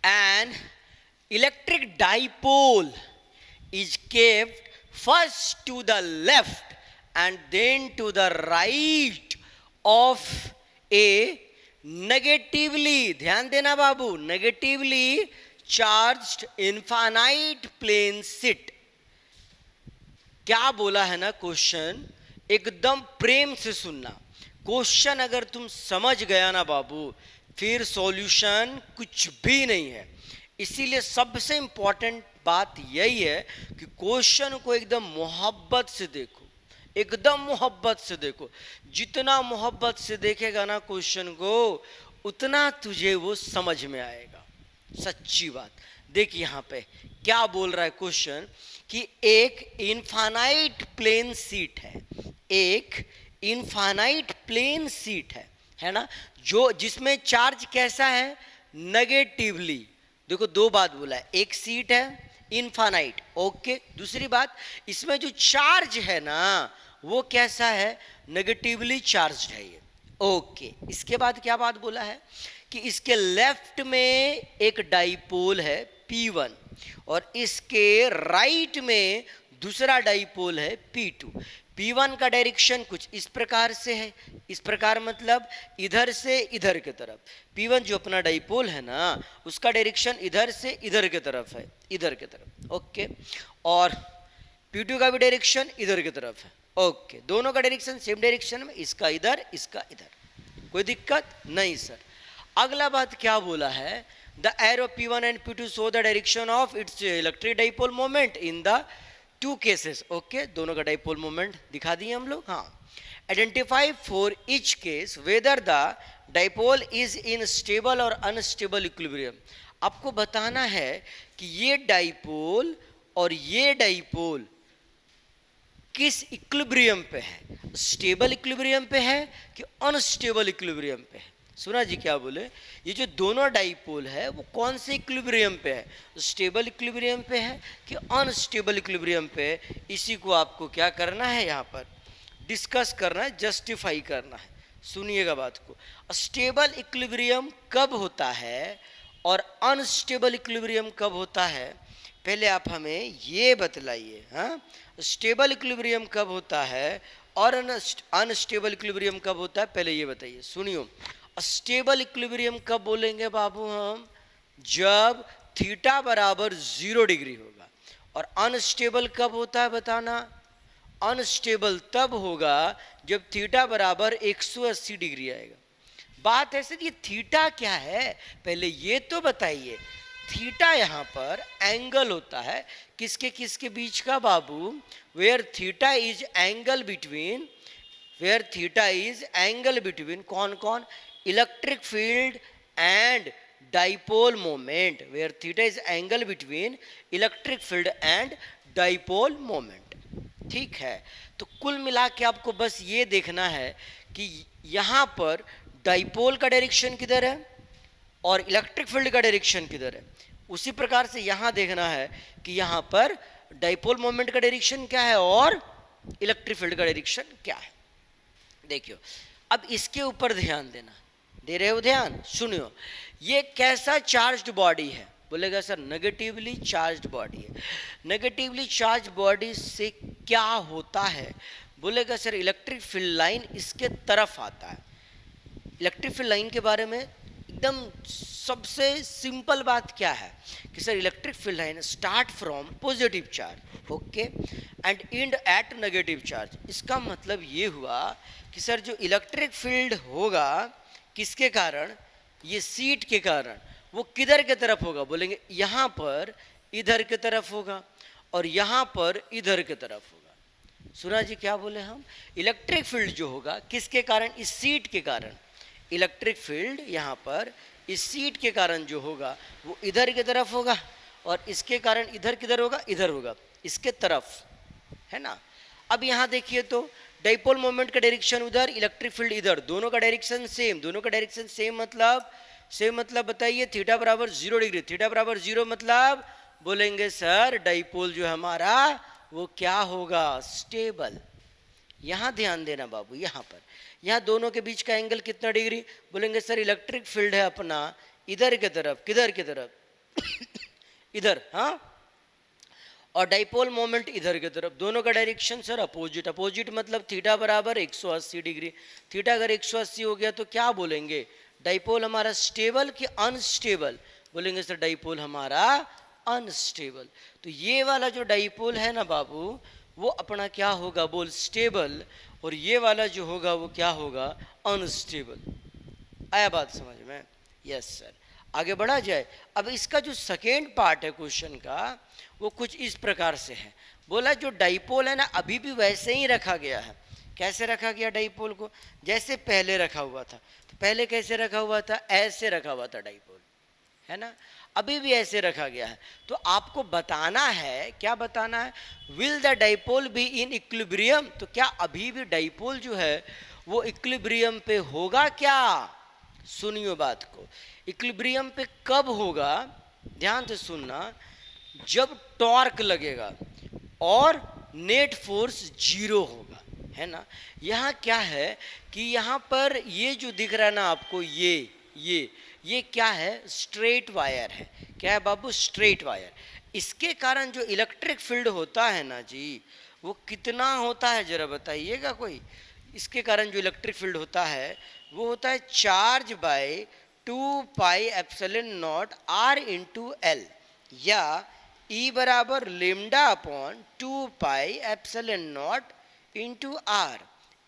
An electric dipole is kept first to the left and then to the right of a negatively, ध्यान देना बाबू, negatively charged infinite plane sheet. क्या बोला है ना question, एकदम प्रेम से सुनना. क्वेश्चन अगर तुम समझ गया ना बाबू, फिर सॉल्यूशन कुछ भी नहीं है. इसीलिए सबसे इंपॉर्टेंट बात यही है कि क्वेश्चन को एकदम मोहब्बत से देखो, एकदम मोहब्बत से देखो. जितना मोहब्बत से देखेगा ना क्वेश्चन को, उतना तुझे वो समझ में आएगा. सच्ची बात. देख यहाँ पे क्या बोल रहा है क्वेश्चन कि एक इनफाइनाइट प्लेन शीट है, एक इनफाइनाइट प्लेन शीट है ना, जो जिसमें चार्ज कैसा है, नेगेटिवली. देखो दो बात बोला है, एक सीट है इनफाइनाइट, ओके. दूसरी बात, इसमें जो चार्ज है ना वो कैसा है, नेगेटिवली चार्ज्ड है ये, ओके. इसके बाद क्या बात बोला है कि इसके लेफ्ट में एक डाइपोल है P1 और इसके राइट में दूसरा डाइपोल है P2. P1 का डायरेक्शन कुछ इस प्रकार से है, इस प्रकार मतलब इधर से इधर की तरफ. P1 जो अपना डाइपोल है ना, उसका डायरेक्शन इधर से इधर की तरफ है, इधर की तरफ, ओके. और P2 का भी डायरेक्शन इधर की तरफ है, ओके. दोनों का डायरेक्शन सेम डायरेक्शन में, इसका इधर इसका इधर. कोई दिक्कत नहीं सर. अगला बात क्या बोला है, the arrow P1 and P2 show the direction of its electric dipole moment in the two cases, okay. दोनों का डाइपोल मोमेंट दिखा दिए हम लोग. हाँ. Identify for each case whether the dipole is in stable और अनस्टेबल इक्विलिब्रियम. आपको बताना है कि ये डाइपोल और ये डाइपोल किस इक्विलिब्रियम पे है, स्टेबल इक्विलिब्रियम पे है कि अनस्टेबल इक्विलिब्रियम पे है. सुना जी क्या बोले, ये जो दोनों डाइपोल है वो कौन से इक्विलिब्रियम पे है, स्टेबल इक्विलिब्रियम पे है कि अनस्टेबल इक्विलिब्रियम पे. इसी को आपको क्या करना है, यहाँ पर डिस्कस करना है, जस्टिफाई करना है. सुनिएगा बात को. स्टेबल इक्विलिब्रियम कब होता है और अनस्टेबल इक्विलिब्रियम कब होता है, पहले आप हमें ये बतलाइए. हाँ, स्टेबल इक्विलिब्रियम कब होता है और अनस्टेबल इक्विलिब्रियम कब होता है, पहले ये बताइए. सुनियो, स्टेबल इक्विलिब्रियम कब बोलेंगे बाबू हम, जब थीटा बराबर 0 डिग्री होगा. और अनस्टेबल कब होता है बताना, अनस्टेबल तब होगा जब थीटा बराबर 180 डिग्री आएगा. बात ऐसे, ये थीटा क्या है पहले ये तो बताइए. थीटा यहाँ पर एंगल होता है किसके किसके बीच का बाबू, where theta is angle between, where theta is angle between कौन कौन, electric field and dipole moment, where theta is angle between electric field and dipole moment. ठीक है. तो कुल मिला के आपको बस ये देखना है कि यहाँ पर डाइपोल का डायरेक्शन किधर है और इलेक्ट्रिक फील्ड का डायरेक्शन किधर है. उसी प्रकार से यहाँ देखना है कि यहाँ पर डाइपोल मोमेंट का डायरेक्शन क्या है और इलेक्ट्रिक फील्ड का डायरेक्शन क्या है. देखियो, अब इसके ऊपर ध्यान देना, दे रहे हो ध्यान. सुनियो, ये कैसा चार्ज्ड बॉडी है, बोलेगा सर नेगेटिवली चार्ज्ड बॉडी है. नेगेटिवली चार्ज बॉडी से क्या होता है, बोलेगा सर इलेक्ट्रिक फील्ड लाइन इसके तरफ आता है. इलेक्ट्रिक फील्ड लाइन के बारे में एकदम सबसे सिंपल बात क्या है कि sir electric field line start from positive charge, okay, and end at negative charge. इसका मतलब ये हुआ कि सर जो इलेक्ट्रिक फील्ड होगा किसके कारण, ये सीट के कारण, वो किधर के तरफ होगा, बोलेंगे यहाँ पर इधर के तरफ होगा और यहाँ पर इधर के तरफ होगा. सुना जी क्या बोले हम, इलेक्ट्रिक फील्ड जो होगा किसके कारण, इस सीट के कारण. इलेक्ट्रिक फील्ड यहाँ पर इस सीट के कारण जो होगा वो इधर की तरफ होगा और इसके कारण इधर किधर होगा, इधर होगा, इसके तरफ, है ना. अब यहाँ देखिए तो डाइपोल मोमेंट का डायरेक्शन उधर, इलेक्ट्रिक फील्ड इधर, दोनों का डायरेक्शन सेम. दोनों का डायरेक्शन सेम मतलब बताइए थीटा बराबर 0 डिग्री. थीटा बराबर 0 मतलब बोलेंगे सर डाइपोल जो हमारा वो क्या होगा, स्टेबल. यहाँ ध्यान देना बाबू, यहाँ पर यहाँ दोनों के बीच का एंगल कितना डिग्री, बोलेंगे सर इलेक्ट्रिक फील्ड है अपना इधर के तरफ, किधर की तरफ, इधर, हाँ, और डाइपोल मोमेंट इधर की तरफ, दोनों का डायरेक्शन सर अपोजिट। अपोजिट मतलब थीटा बराबर 180 डिग्री। थीटा अगर 180 हो गया तो क्या बोलेंगे, डाइपोल हमारा स्टेबल कि अनस्टेबल? बोलेंगे सर डाइपोल हमारा अनस्टेबल। तो ये वाला जो डाइपोल है ना बाबू, वो अपना क्या होगा बोल, स्टेबल, और ये वाला जो होगा वो क्या होगा, अनस्टेबल। आया बात समझ में? Yes sir. आगे बढ़ा जाए। अब इसका जो सेकेंड पार्ट है क्वेश्चन का, वो कुछ इस प्रकार से है। बोला जो डाइपोल है ना अभी भी वैसे ही रखा गया है। कैसे रखा गया डाइपोल को, जैसे पहले रखा हुआ था। तो पहले कैसे रखा हुआ था, ऐसे रखा हुआ था डाइपोल, है ना, अभी भी ऐसे रखा गया है। तो आपको बताना है, क्या बताना है, will the dipole be in equilibrium. तो क्या अभी भी डाइपोल जो है वो इक्विलिब्रियम पे होगा क्या? सुनियो बात को, इक्विलिब्रियम पे कब होगा, ध्यान से सुनना, जब टॉर्क लगेगा और नेट फोर्स जीरो होगा, है ना। यहाँ क्या है कि यहाँ पर ये जो दिख रहा है ना आपको, ये क्या है, स्ट्रेट वायर है। क्या है बाबू, स्ट्रेट वायर। इसके कारण जो इलेक्ट्रिक फील्ड होता है ना जी, वो कितना होता है जरा बताइएगा कोई। इसके कारण जो इलेक्ट्रिक फील्ड होता है वो होता है charge by 2 pi epsilon naught R into L, या E बराबर lambda upon 2 pi epsilon naught into R.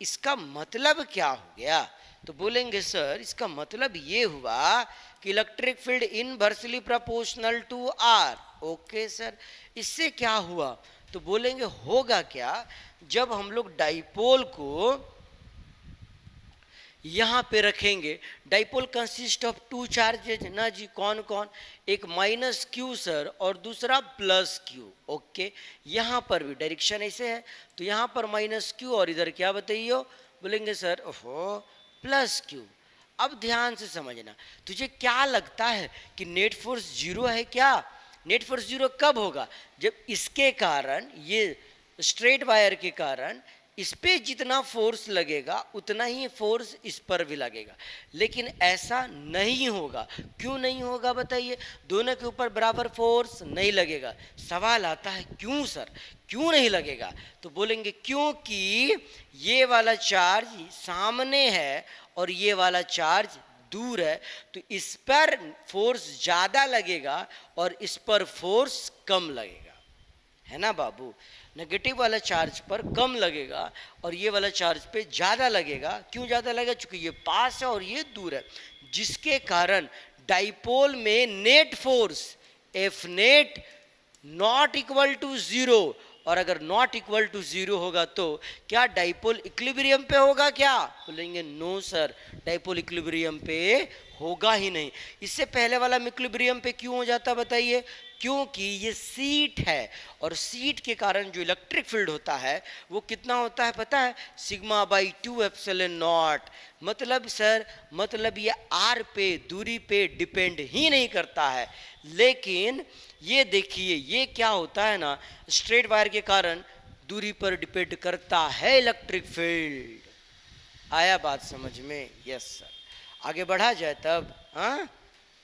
इसका मतलब क्या हो गया, तो बोलेंगे सर इसका मतलब ये हुआ कि electric field inversely proportional to R. Okay sir, इससे क्या हुआ, तो बोलेंगे होगा क्या, जब हम लोग डाइपोल को यहाँ पे रखेंगे। डाइपोल कंसिस्ट ऑफ 2 चार्जेज ना जी, कौन कौन, एक माइनस क्यू सर और दूसरा प्लस क्यू। ओके, यहाँ पर भी डायरेक्शन ऐसे है, तो यहाँ पर माइनस क्यू और इधर क्या बताइए, बोलेंगे सर ओहो प्लस क्यू। अब ध्यान से समझना, तुझे क्या लगता है कि नेट फोर्स जीरो है क्या? नेट फोर्स जीरो कब होगा, जब इसके कारण, ये स्ट्रेट वायर के कारण इस पे जितना फोर्स लगेगा उतना ही फोर्स इस पर भी लगेगा। लेकिन ऐसा नहीं होगा। क्यों नहीं होगा बताइए, दोनों के ऊपर बराबर फोर्स नहीं लगेगा। सवाल आता है क्यों सर, क्यों नहीं लगेगा, तो बोलेंगे क्योंकि ये वाला चार्ज सामने है और ये वाला चार्ज दूर है, तो इस पर फोर्स ज़्यादा लगेगा और इस पर फोर्स कम लगेगा, है ना बाबू। नेगेटिव वाला चार्ज पर कम लगेगा और ये वाला चार्ज पे ज़्यादा लगेगा। क्यों ज़्यादा लगेगा, क्योंकि ये पास है और ये दूर है, जिसके कारण डाइपोल में net force F net not equal to zero. और अगर नॉट इक्वल टू ज़ीरो होगा तो क्या डाइपोल इक्विलिब्रियम पे होगा क्या? बोलेंगे नो सर, डाइपोल इक्विलिब्रियम पे होगा ही नहीं। इससे पहले वाला इक्विलिब्रियम पे क्यों हो जाता बताइए, क्योंकि ये सीट है और सीट के कारण जो इलेक्ट्रिक फील्ड होता है वो कितना होता है पता है, सिग्मा बाई 2 एप्सिलॉन नॉट। मतलब सर, मतलब ये आर पे, दूरी पे डिपेंड ही नहीं करता है। लेकिन ये देखिए, ये क्या होता है ना, स्ट्रेट वायर के कारण दूरी पर डिपेंड करता है इलेक्ट्रिक फील्ड। आया बात समझ में? Yes sir. आगे बढ़ा जाए तब, हाँ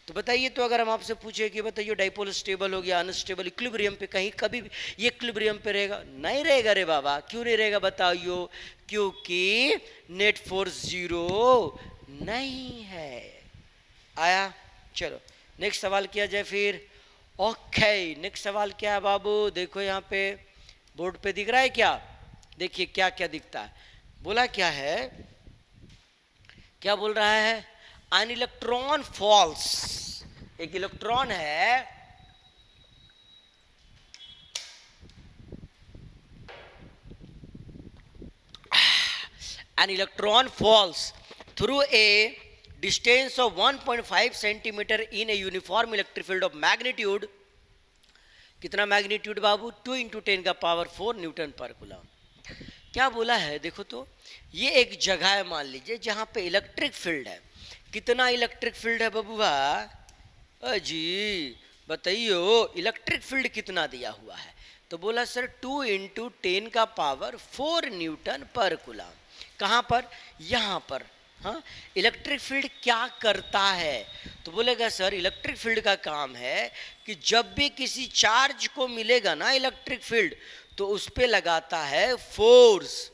तो बताइए, तो अगर हम आपसे पूछे कि बताइए डाइपोल स्टेबल हो गया अनस्टेबल, इक्विलिब्रियम पे कहीं कभी भी ये इक्विलिब्रियम पे रहेगा? नहीं रहेगा रे बाबा। क्यों नहीं रहेगा बताइयो, क्योंकि नेट फोर्स जीरो नहीं है। आया, चलो नेक्स्ट सवाल किया जाए फिर। ओके, नेक्स्ट सवाल क्या है बाबू, देखो यहाँ पे बोर्ड पे दिख रहा है क्या, देखिए क्या क्या दिखता है। बोला क्या है, क्या बोल रहा है, an electron falls, एक इलेक्ट्रॉन है, an electron falls through a distance of 1.5 centimeter in a uniform electric field of magnitude, कितना मैग्नीट्यूड बाबू, 2 × 10⁴ न्यूटन पर कूलम। क्या बोला है देखो तो, ये एक जगह है मान लीजिए जहां पे इलेक्ट्रिक फील्ड है। कितना इलेक्ट्रिक फील्ड है बबुआ, जी बताइयो, इलेक्ट्रिक फील्ड कितना दिया हुआ है? तो बोला सर 2 × 10⁴ न्यूटन पर कूलम। कहाँ पर, यहाँ पर, हाँ, इलेक्ट्रिक फील्ड क्या करता है? तो बोलेगा सर इलेक्ट्रिक फील्ड का काम है कि जब भी किसी चार्ज को मिलेगा ना इलेक्ट्रिक फील्ड, तो उस पे लगाता है फोर्स।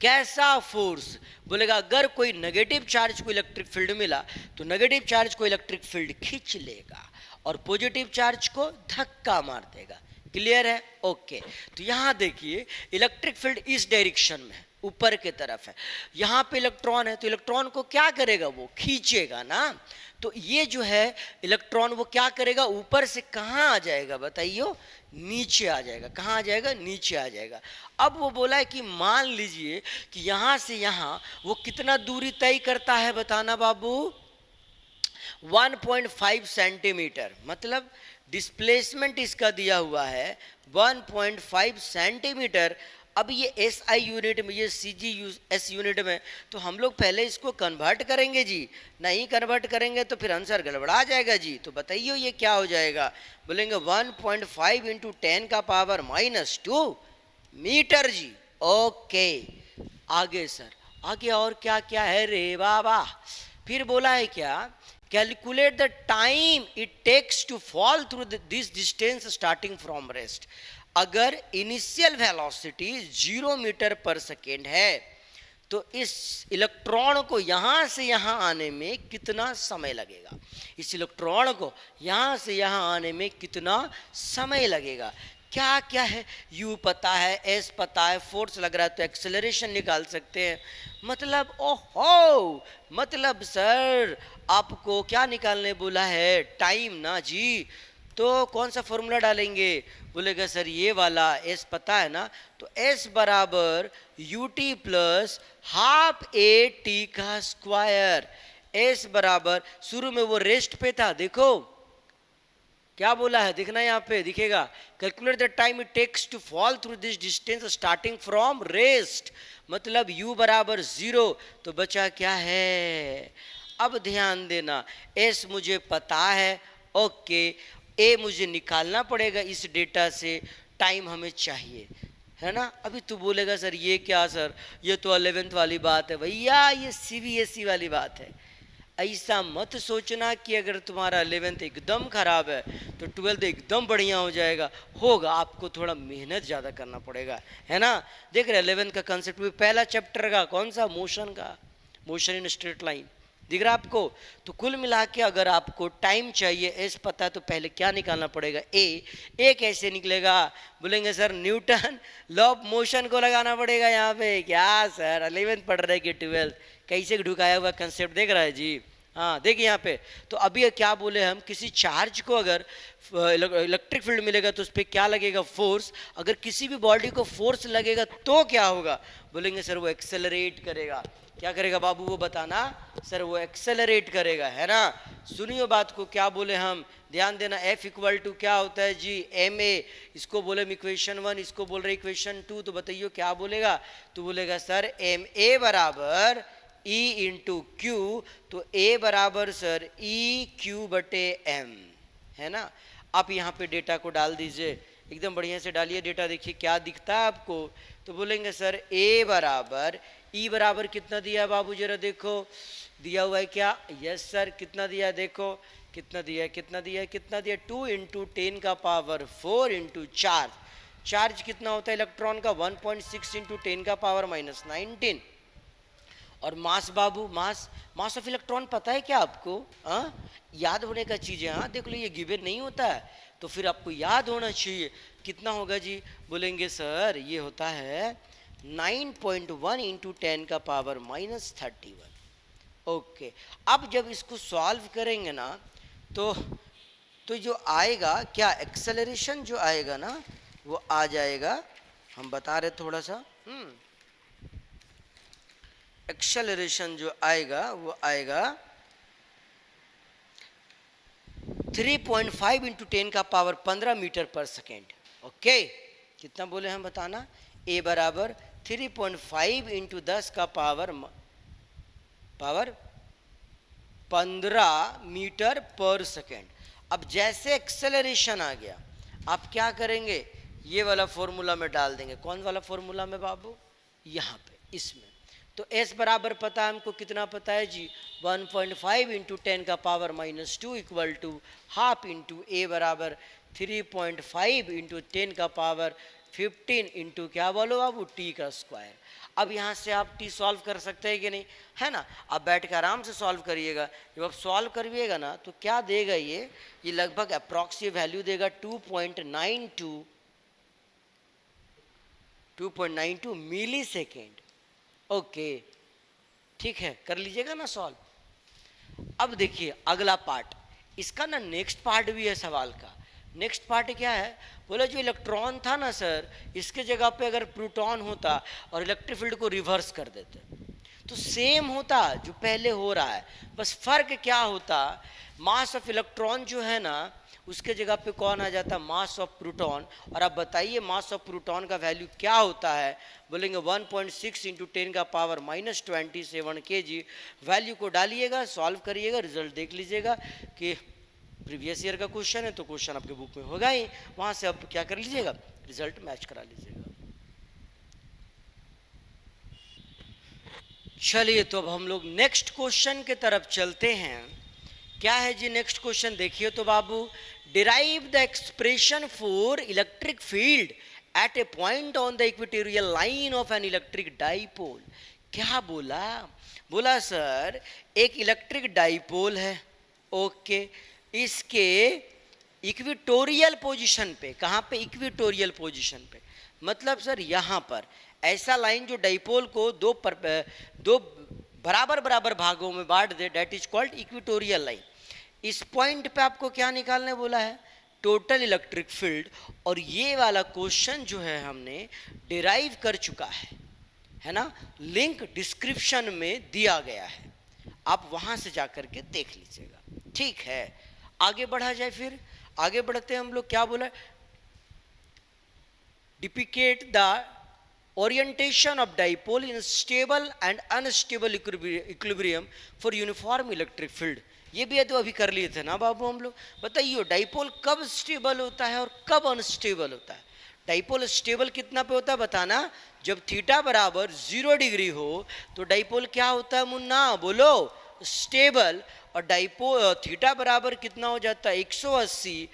कैसा फोर्स? बोलेगा अगर कोई नेगेटिव चार्ज को इलेक्ट्रिक फील्ड मिला तो नेगेटिव चार्ज को इलेक्ट्रिक फील्ड खींच लेगा और पॉजिटिव चार्ज को धक्का मार देगा। क्लियर है? ओके। तो यहां देखिए इलेक्ट्रिक फील्ड इस डायरेक्शन में है, ऊपर की तरफ है। यहाँ पे इलेक्ट्रॉन है तो इलेक्ट्रॉन को क्या करेगा? वो खींचेगा ना। तो ये जो है इलेक्ट्रॉन वो क्या करेगा? ऊपर से कहाँ आ जाएगा बताइयो? नीचे आ जाएगा। कहाँ आ जाएगा? नीचे आ जाएगा। अब वो बोला है कि मान लीजिए कि यहाँ से यहाँ वो कितना दूरी तय करता है बताना बाबू? 1.5 सेंटीमीटर। मतलब डिस्प्लेसमेंट इसका दिया हुआ है 1.5 सेंटीमीटर। अब ये एस आई यूनिट में, ये सी जी एस यूनिट में, तो हम लोग पहले इसको कन्वर्ट करेंगे जी। नहीं कन्वर्ट करेंगे तो फिर आंसर गड़बड़ा जाएगा जी। तो बताइए ये क्या हो जाएगा? बोलेंगे 1.5 इंटू 10 का पावर -2 मीटर जी। ओके, आगे सर, आगे और क्या क्या है रे बाबा? फिर बोला है क्या? Calculate the time it takes to fall through this distance starting from rest. अगर initial velocity 0 metre per second है तो इस इलेक्ट्रॉन को यहाँ से यहाँ आने में कितना समय लगेगा? इस इलेक्ट्रॉन को यहाँ से यहाँ आने में कितना समय लगेगा? क्या क्या है? यू पता है, एस पता है, फोर्स लग रहा है तो एक्सेलरेशन निकाल सकते हैं। मतलब ओहो, मतलब सर आपको क्या निकालने बोला है? टाइम ना जी। तो कौन सा फॉर्मूला डालेंगे? बोलेगा सर ये वाला, एस पता है ना, तो एस बराबर U T plus half A T का स्क्वायर। एस बराबर, शुरू में वो रेस्ट पे था, देखो क्या बोला है, देखना यहाँ पे दिखेगा। Calculate the time it takes to fall through this distance starting from rest. मतलब u बराबर 0, तो बचा क्या है? अब ध्यान देना, s मुझे पता है, ओके, a मुझे निकालना पड़ेगा इस डेटा से, टाइम हमें चाहिए, है ना। अभी तू बोलेगा सर ये क्या सर, ये तो 11th वाली बात है भैया, ये CBSE वाली बात है। ऐसा मत सोचना कि अगर तुम्हारा 11th एकदम खराब है तो 12th एकदम बढ़िया हो जाएगा। होगा, आपको थोड़ा मेहनत ज़्यादा करना पड़ेगा, है ना। देख रहे 11th का कंसेप्ट भी, पहला चैप्टर का कौन सा? मोशन का, मोशन इन स्ट्रेट लाइन, दिख रहा आपको। तो कुल मिला के अगर आपको टाइम चाहिए, एस पता है, तो पहले क्या निकालना पड़ेगा? ए कैसे निकलेगा? बोलेंगे sir Newton law of motion को लगाना पड़ेगा यहाँ पे। क्या सर 11th पढ़ रहे कि 12th? कैसे ढुकाया हुआ कंसेप्ट देख रहा है जी। हाँ देखिए यहाँ पे, तो अभी क्या बोले हम, किसी चार्ज को अगर इलेक्ट्रिक फील्ड मिलेगा तो उस पर क्या लगेगा? फोर्स। अगर किसी भी बॉडी को फोर्स लगेगा तो क्या होगा? बोलेंगे सर वो एक्सेलरेट करेगा। क्या करेगा बाबू वो बताना? सर वो एक्सेलरेट करेगा, है ना। सुनियो बात को, क्या बोले हम, ध्यान देना। F इक्वल टू क्या होता है जी? ma। इसको बोले इक्वेशन 1, इसको बोल रहे इक्वेशन 2, तो बताइए क्या बोलेगा? तो बोलेगा सर ma बराबर E इंटू क्यू, तो A बराबर सर E क्यू बटे M, है ना। आप यहाँ पे डेटा को डाल दीजिए, एकदम बढ़िया से डालिए डेटा, देखिए क्या दिखता है आपको। तो बोलेंगे सर A बराबर, E बराबर कितना दिया बाबू, जरा देखो दिया हुआ है क्या? यस सर, कितना दिया देखो, कितना दिया, कितना दिया, कितना दिया? 2 इंटू 10 का पावर 4 इंटू चार्ज। चार्ज कितना होता है इलेक्ट्रॉन का? 1.6 इंटू 10 का पावर -19। और मास बाबू, मास ऑफ इलेक्ट्रॉन पता है क्या आपको? याद होने का चीज़ है। देख लो ये गिवन नहीं होता है, तो फिर आपको याद होना चाहिए। कितना होगा जी? बोलेंगे सर ये होता है 9.1 इंटू 10 का पावर -31। ओके, अब जब इसको सॉल्व करेंगे ना तो जो आएगा क्या, एक्सेलरेशन जो आएगा ना वो आ जाएगा, हम बता रहे थोड़ा सा, एक्सेलरेशन जो आएगा वो आएगा 3.5 इंटू 10 का power 15 metre per second. Okay, कितना बोले हम बताना? ए बराबर 3.5 इंटू 10 का पावर 15 मीटर पर सेकेंड। अब जैसे एक्सेलरेशन आ गया, आप क्या करेंगे? ये वाला फॉर्मूला में डाल देंगे। कौन वाला फॉर्मूला में बाबू? यहाँ पे, इसमें। तो S बराबर पता है हमको, कितना पता है जी, 1.5 इंटू 10 का power -2 equal to half into A बराबर 3.5 इंटू 10 का पावर 15 इंटू क्या बोलो बाबू, T का स्क्वायर। अब यहाँ से आप T सॉल्व कर सकते हैं कि नहीं, है ना। अब बैठ के आराम से सॉल्व करिएगा। जब आप सॉल्व करिएगा ना तो क्या देगा ये लगभग अप्रॉक्सीमेट वैल्यू देगा 2.92 मिली सेकेंड। ओके ठीक है, कर लीजिएगा ना सॉल्व। अब देखिए अगला पार्ट, इसका ना नेक्स्ट पार्ट भी है सवाल का। नेक्स्ट पार्ट क्या है, बोला जो इलेक्ट्रॉन था ना सर, इसके जगह पे अगर प्रोटॉन होता और इलेक्ट्रिक फील्ड को रिवर्स कर देते तो सेम होता जो पहले हो रहा है, बस फर्क क्या होता, मास ऑफ इलेक्ट्रॉन जो है ना उसके जगह पे कौन आ जाता, मास ऑफ प्रोटॉन। और अब बताइए मास ऑफ प्रोटॉन का वैल्यू क्या होता है, बोलेंगे 1.6 इंटू 10 का पावर -27 kg। वैल्यू को डालिएगा, सॉल्व करिएगा, रिजल्ट देख लीजिएगा कि प्रीवियस ईयर का क्वेश्चन है तो क्वेश्चन आपके बुक में होगा ही, वहां से अब क्या कर लीजिएगा, रिजल्ट मैच करा लीजिएगा। चलिए तो अब हम लोग नेक्स्ट क्वेश्चन के तरफ चलते हैं। क्या है जी नेक्स्ट क्वेश्चन, देखिए तो बाबू, derive the expression for electric field at a point on the equatorial line of an electric dipole. क्या बोला, बोला सर एक इलेक्ट्रिक डाइपोल है, ओके, इसके इक्वेटोरियल पोजीशन पे, कहाँ पे, इक्वेटोरियल पोजीशन पे, मतलब सर यहाँ पर ऐसा लाइन जो डाइपोल को दो बराबर बराबर भागों में बांट दे, that is called equatorial line. इस पॉइंट पे आपको क्या निकालने बोला है, टोटल इलेक्ट्रिक फील्ड। और ये वाला क्वेश्चन जो है हमने डिराइव कर चुका है ना, लिंक डिस्क्रिप्शन में दिया गया है, आप वहां से जाकर के देख लीजिएगा। ठीक है, आगे बढ़ा जाए, फिर आगे बढ़ते हैं हम लोग। क्या बोला, डिपिकेट the orientation of dipole in stable and unstable equilibrium for uniform electric field। ये भी है तो अभी कर लिए थे ना बाबू हम लोग। बताइए डाइपोल कब स्टेबल होता है और कब अनस्टेबल होता है। डाइपोल स्टेबल कितना पे होता है बताना, जब थीटा बराबर 0 डिग्री हो तो डाइपोल क्या होता है मुन्ना, बोलो, स्टेबल। और डाइपोल थीटा बराबर कितना हो जाता है 180,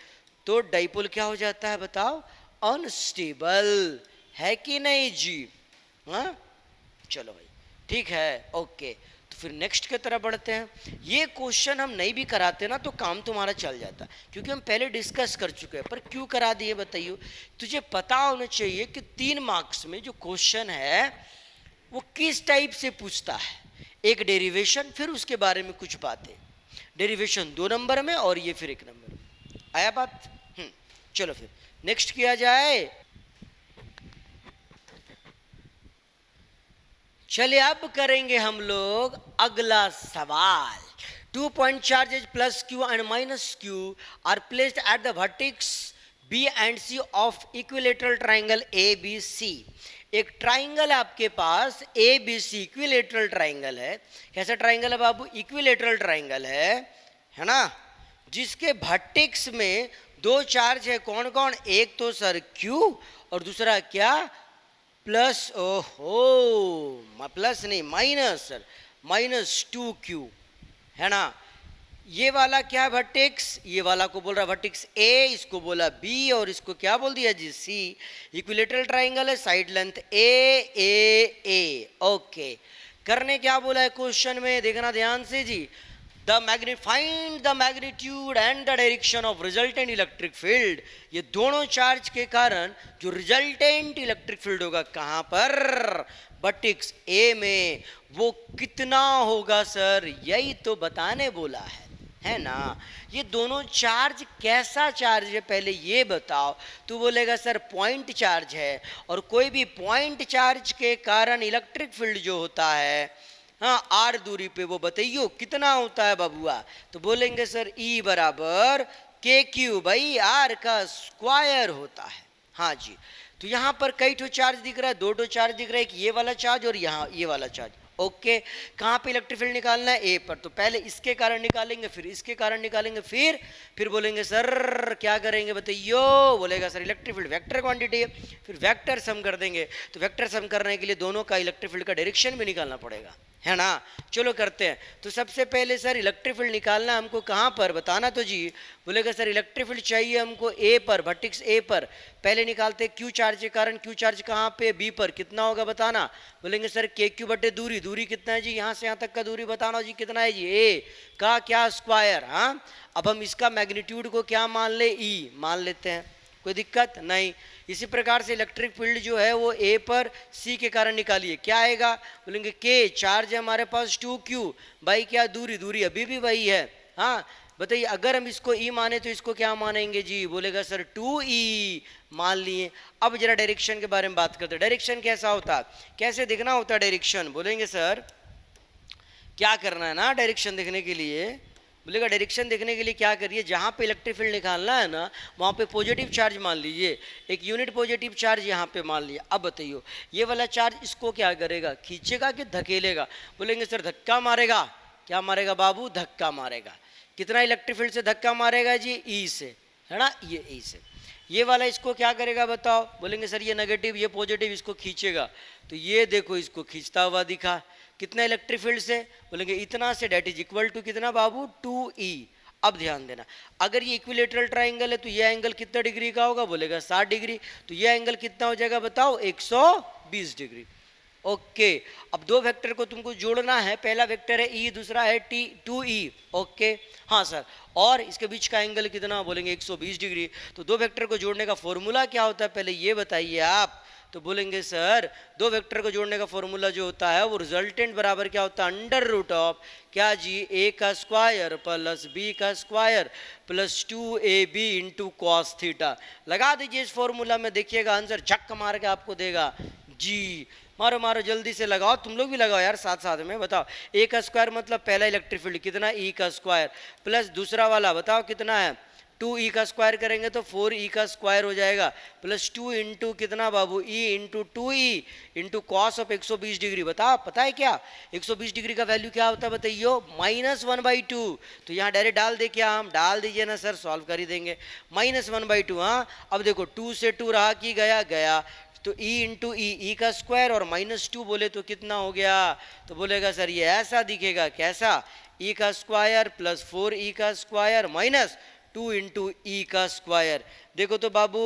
तो डाइपोल क्या हो जाता है बताओ, अनस्टेबल, है कि नहीं जी। हाँ चलो भाई ठीक है, ओके। तो फिर नेक्स्ट की तरफ बढ़ते हैं। ये क्वेश्चन हम नहीं भी कराते ना तो काम तुम्हारा चल जाता, क्योंकि हम पहले डिस्कस कर चुके हैं। पर क्यों करा दिए बताइए, तुझे पता होना चाहिए कि 3 मार्क्स में जो क्वेश्चन है वो किस टाइप से पूछता है। एक डेरिवेशन, फिर उसके बारे में कुछ बातें। डेरिवेशन 2 नंबर में और ये फिर 1 नंबर में। आया बात। चलो फिर नेक्स्ट किया जाए। चलिए अब करेंगे हम लोग अगला सवाल। 2 point charges plus q and minus q are placed at the vertex B and C of equilateral triangle ABC। एक ट्राइंगल आपके पास ABC इक्विलेटरल ट्राइंगल है। कैसा ट्राइंगल है बाबू, इक्विलेटरल ट्राइंगल है ना, जिसके वर्टेक्स में 2 चार्ज है। कौन कौन, एक तो सर Q और दूसरा क्या, प्लस, ओहो प्लस नहीं माइनस सर, -2q, है ना। ये वाला क्या वर्टेक्स, ये वाला को बोल रहा वर्टेक्स A, इसको बोला B और इसको क्या बोल दिया जी C। इक्विलेटरल ट्राइंगल है, साइड लेंथ A, ओके। करने क्या बोला है क्वेश्चन में, देखना ध्यान से जी। find the magnitude and the direction of resultant electric field। ये दोनों चार्ज के कारण जो रिजल्टेंट इलेक्ट्रिक फील्ड होगा कहाँ पर, वर्टेक्स ए में, वो कितना होगा सर, यही तो बताने बोला है ना। ये दोनों चार्ज कैसा चार्ज है पहले ये बताओ। तू बोलेगा सर पॉइंट चार्ज है, और कोई भी पॉइंट चार्ज के कारण इलेक्ट्रिक फील्ड जो होता है, हाँ आर दूरी पे, वो बताइयो कितना होता है बबुआ। तो बोलेंगे सर E बराबर KQ, भाई आर का स्क्वायर होता है। हाँ जी, तो यहाँ पर कई ठो चार्ज दिख रहा है, 2 चार्ज दिख रहा है, एक ये वाला चार्ज और यहाँ ये वाला चार्ज, ओके कहाँ पे इलेक्ट्रिक फील्ड निकालना है, ए पर। तो पहले इसके कारण निकालेंगे, फिर इसके कारण निकालेंगे, फिर बोलेंगे सर क्या करेंगे बताइयो, बोलेगा sir electric field vector quantity है, फिर वेक्टर सम कर देंगे। तो वेक्टर सम करने के लिए दोनों का इलेक्ट्रिक फील्ड का डायरेक्शन भी निकालना पड़ेगा, है ना। चलो करते हैं। तो सबसे पहले सर इलेक्ट्रिक फील्ड निकालना हमको कहाँ पर बताना तो जी। बोलेगा सर इलेक्ट्रिक फील्ड चाहिए हमको ए पर, वर्टेक्स ए पर। पहले निकालते क्यू चार्ज के कारण, क्यू चार्ज कहाँ पे, बी पर। कितना होगा बताना। बोलेंगे सर के क्यू बटे दूरी, दूरी कितना है जी, यहाँ से यहाँ तक का दूरी बताना जी कितना है जी, ए का क्या स्क्वायर। हाँ अब हम इसका मैग्नीट्यूड को क्या मान ले, ई मान लेते हैं, कोई दिक्कत नहीं। इसी प्रकार से इलेक्ट्रिक फील्ड जो है वो ए पर सी के कारण निकालिए, क्या आएगा। बोलेंगे के चार्ज है हमारे पास 2q बाई क्या दूरी, दूरी अभी भी वही है। हाँ बताइए अगर हम इसको ई माने तो इसको क्या मानेंगे जी। बोलेगा सर 2e मान लिए। अब जरा डायरेक्शन के बारे में बात करते हैं। डायरेक्शन कैसा होता, कैसे दिखना होता है डायरेक्शन। बोलेंगे सर क्या करना है ना डायरेक्शन देखने के लिए। बोलेगा डायरेक्शन देखने के लिए क्या करिए, जहाँ पे इलेक्ट्रिक फील्ड निकालना है ना वहाँ पे पॉजिटिव चार्ज मान लीजिए, एक यूनिट पॉजिटिव चार्ज यहाँ पे मान लिया। अब बताइए ये वाला चार्ज इसको क्या करेगा, खींचेगा कि धकेलेगा। बोलेंगे सर धक्का मारेगा। क्या मारेगा बाबू, धक्का मारेगा। कितना इलेक्ट्रिक फील्ड से धक्का मारेगा जी, ई से, है ना, ये ई से। ये वाला इसको क्या करेगा बताओ। बोलेंगे सर ये नेगेटिव ये पॉजिटिव इसको खींचेगा। तो ये देखो इसको खींचता हुआ दिखा, कितना इलेक्ट्रिक फील्ड से। बोलेंगे इतना से, डेट इज इक्वल टू कितना बाबू, 2e। अब ध्यान देना अगर ये इक्विलेटरल ट्राइंगल है तो ये एंगल कितना डिग्री का होगा। बोलेगा 60 डिग्री। तो ये एंगल कितना हो जाएगा बताओ, 120 डिग्री। ओके अब दो वेक्टर को तुमको जोड़ना है, पहला वेक्टर है ई, दूसरा है टी 2e। ओके हाँ सर, और इसके बीच का एंगल कितना, बोलेंगे 120 डिग्री। तो दो वेक्टर को जोड़ने का फॉर्मूला क्या होता है पहले ये बताइए आप। तो बोलेंगे सर दो वेक्टर को जोड़ने का फॉर्मूला जो होता है वो रिजल्टेंट बराबर क्या होता है, अंडर रूट ऑफ क्या जी, ए का स्क्वायर प्लस बी का square plus 2ab into cos theta. लगा दीजिए इस फॉर्मूला में, देखिएगा आंसर झक मार के आपको देगा जी। मारो मारो जल्दी से लगाओ, तुम लोग भी लगाओ यार साथ साथ में। बताओ ए का स्क्वायर मतलब पहला इलेक्ट्रिक फील्ड कितना, ई का स्क्वायर प्लस दूसरा वाला बताओ कितना है, 2e का स्क्वायर करेंगे तो 4e का स्क्वायर हो जाएगा प्लस 2 इंटू कितना बाबू, e into 2e into cos of 120 degree. बताओ पता है क्या 120 डिग्री का वैल्यू क्या होता है बताइयो, -1/2। तो यहाँ डायरेक्ट डाल दे, क्या हम डाल दीजिए ना सर, सॉल्व कर ही देंगे। -1/2। हाँ अब देखो 2 से 2 रहा कि गया, गया। तो e इंटू ई का स्क्वायर और -2 बोले तो कितना हो गया। तो बोलेगा सर ये ऐसा दिखेगा, कैसा, e का स्क्वायर प्लस 4e का स्क्वायर माइनस 2 इंटू ई का स्क्वायर। देखो तो बाबू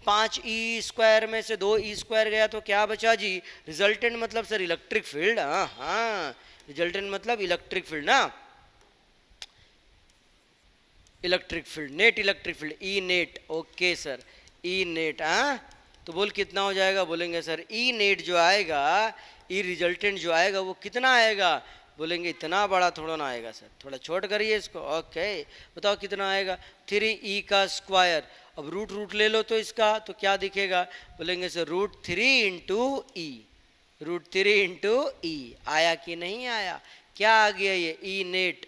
5e स्क्वायर में से 2e स्क्वायर गया तो क्या बचा जी, रिजल्टेंट मतलब सर इलेक्ट्रिक फील्ड। हाँ हाँ रिजल्टेंट मतलब इलेक्ट्रिक फील्ड ना, electric field, net electric field, E net. Okay sir E net. हाँ तो बोल कितना हो जाएगा। बोलेंगे सर ई नेट जो आएगा, ई रिजल्टेंट जो आएगा वो कितना आएगा। बोलेंगे इतना बड़ा थोड़ा ना आएगा सर, थोड़ा छोट करिए इसको। ओके बताओ कितना आएगा, 3e का स्क्वायर। अब रूट रूट ले लो तो इसका, तो क्या दिखेगा। बोलेंगे सर √3 इंटू ई, √3 इंटू ई। आया कि नहीं आया, क्या आ गया ये ई नेट।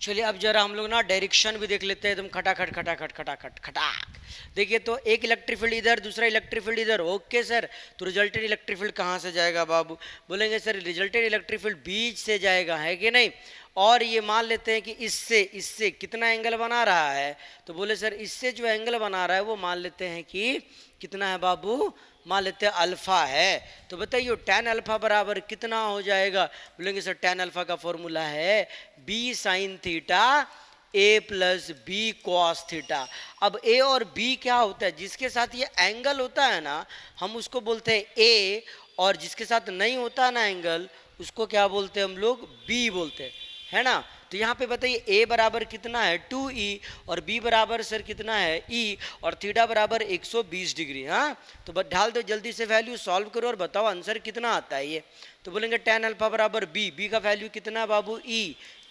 चलिए अब जरा हम लोग ना डायरेक्शन भी देख लेते हैं, एकदम खटाखट खटाखट खटाखट खटाक। देखिए तो एक इलेक्ट्रिक फील्ड इधर, दूसरा इलेक्ट्रिक फील्ड इधर। ओके सर तो रिजल्टेंट इलेक्ट्रिक फील्ड कहाँ से जाएगा बाबू। बोलेंगे सर रिजल्टेंट इलेक्ट्रिक फील्ड बीच से जाएगा, है कि नहीं। और ये मान लेते हैं कि इससे कितना एंगल बना रहा है। तो बोले सर इससे जो एंगल बना रहा है वो मान लेते हैं कि कितना है बाबू, मान लेते हैं अल्फा है। तो बताइए tan अल्फा बराबर कितना हो जाएगा। बोलेंगे सर tan अल्फा का फॉर्मूला है b sin theta a plus B cos theta. अब a और b क्या होता है, जिसके साथ ये एंगल होता है ना हम उसको बोलते हैं a, और जिसके साथ नहीं होता ना एंगल उसको क्या बोलते हैं हम लोग, b बोलते हैं, है ना। तो यहाँ पे बताइए a बराबर कितना है 2e और b बराबर सर कितना है e और थीटा बराबर 120 डिग्री। हाँ तो बस ढाल दो जल्दी से, वैल्यू सॉल्व करो और बताओ आंसर कितना आता है ये। तो बोलेंगे tan अल्फा बराबर b का वैल्यू कितना बाबू e